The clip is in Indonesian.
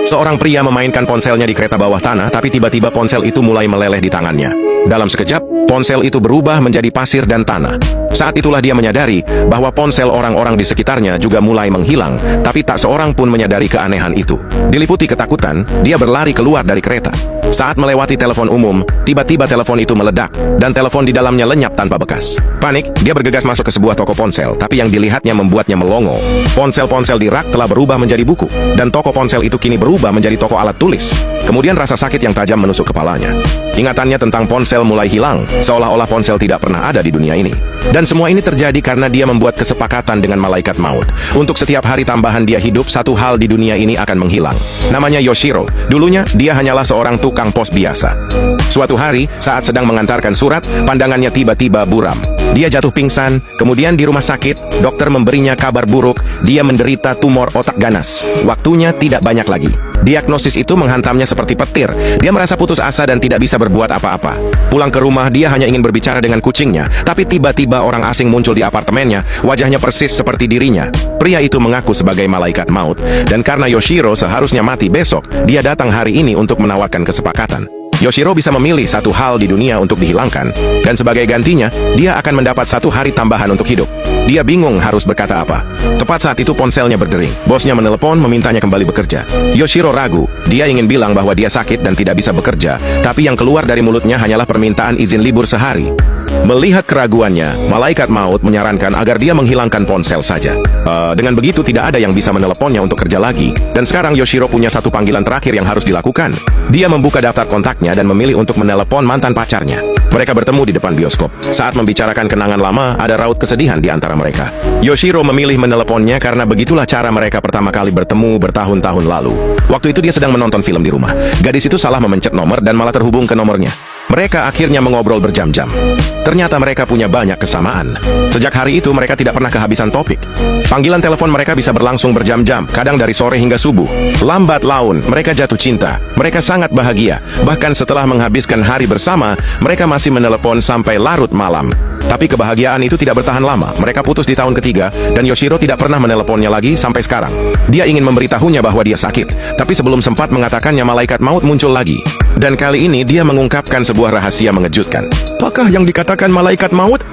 Seorang pria memainkan ponselnya di kereta bawah tanah, tapi tiba-tiba ponsel itu mulai meleleh di tangannya. Dalam sekejap, ponsel itu berubah menjadi pasir dan tanah. Saat itulah dia menyadari bahwa ponsel orang-orang di sekitarnya juga mulai menghilang, tapi tak seorang pun menyadari keanehan itu. Diliputi ketakutan, dia berlari keluar dari kereta. Saat melewati telepon umum, tiba-tiba telepon itu meledak, dan telepon di dalamnya lenyap tanpa bekas. Panik, dia bergegas masuk ke sebuah toko ponsel, tapi yang dilihatnya membuatnya melongo. Ponsel-ponsel di rak telah berubah menjadi buku, dan toko ponsel itu kini berubah menjadi toko alat tulis. Kemudian rasa sakit yang tajam menusuk kepalanya. Ingatannya tentang ponsel mulai hilang, seolah-olah ponsel tidak pernah ada di dunia ini. Dan semua ini terjadi karena dia membuat kesepakatan dengan malaikat maut. Untuk setiap hari tambahan dia hidup, satu hal di dunia ini akan menghilang. Namanya Yoshiro. Dulunya, dia hanyalah seorang tukang pos biasa. Suatu hari, saat sedang mengantarkan surat, pandangannya tiba-tiba buram. Dia jatuh pingsan, kemudian di rumah sakit, dokter memberinya kabar buruk, dia menderita tumor otak ganas. Waktunya tidak banyak lagi. Diagnosis itu menghantamnya seperti petir. Dia merasa putus asa dan tidak bisa berbuat apa-apa. Pulang ke rumah, dia hanya ingin berbicara dengan kucingnya, tapi tiba-tiba orang asing muncul di apartemennya, wajahnya persis seperti dirinya. Pria itu mengaku sebagai malaikat maut, dan karena Yoshiro seharusnya mati besok, dia datang hari ini untuk menawarkan kesepakatan. Yoshiro bisa memilih satu hal di dunia untuk dihilangkan, dan sebagai gantinya, dia akan mendapat satu hari tambahan untuk hidup. Dia bingung harus berkata apa. Tepat saat itu ponselnya berdering. Bosnya menelepon memintanya kembali bekerja. Yoshiro ragu. Dia ingin bilang bahwa dia sakit dan tidak bisa bekerja, tapi yang keluar dari mulutnya hanyalah permintaan izin libur sehari. Melihat keraguannya, malaikat maut menyarankan agar dia menghilangkan ponsel saja. Dengan begitu tidak ada yang bisa meneleponnya untuk kerja lagi. Dan sekarang Yoshiro punya satu panggilan terakhir yang harus dilakukan. Dia membuka daftar kontaknya dan memilih untuk menelepon mantan pacarnya. Mereka bertemu di depan bioskop. Saat membicarakan kenangan lama, ada raut kesedihan di antara mereka. Yoshiro memilih meneleponnya karena begitulah cara mereka pertama kali bertemu bertahun-tahun lalu. Waktu itu dia sedang menonton film di rumah. Gadis itu salah memencet nomor dan malah terhubung ke nomornya. Mereka akhirnya mengobrol berjam-jam. Ternyata mereka punya banyak kesamaan. Sejak hari itu mereka tidak pernah kehabisan topik. Panggilan telepon mereka bisa berlangsung berjam-jam, kadang dari sore hingga subuh. Lambat laun, mereka jatuh cinta. Mereka sangat bahagia. Bahkan setelah menghabiskan hari bersama, mereka masih menelepon sampai larut malam. Tapi kebahagiaan itu tidak bertahan lama. Mereka putus di tahun ketiga, dan Yoshiro tidak pernah meneleponnya lagi sampai sekarang. Dia ingin memberitahunya bahwa dia sakit, tapi sebelum sempat mengatakannya, malaikat maut muncul lagi. Dan kali ini dia mengungkapkan sebuah rahasia mengejutkan. Apakah yang dikatakan malaikat maut?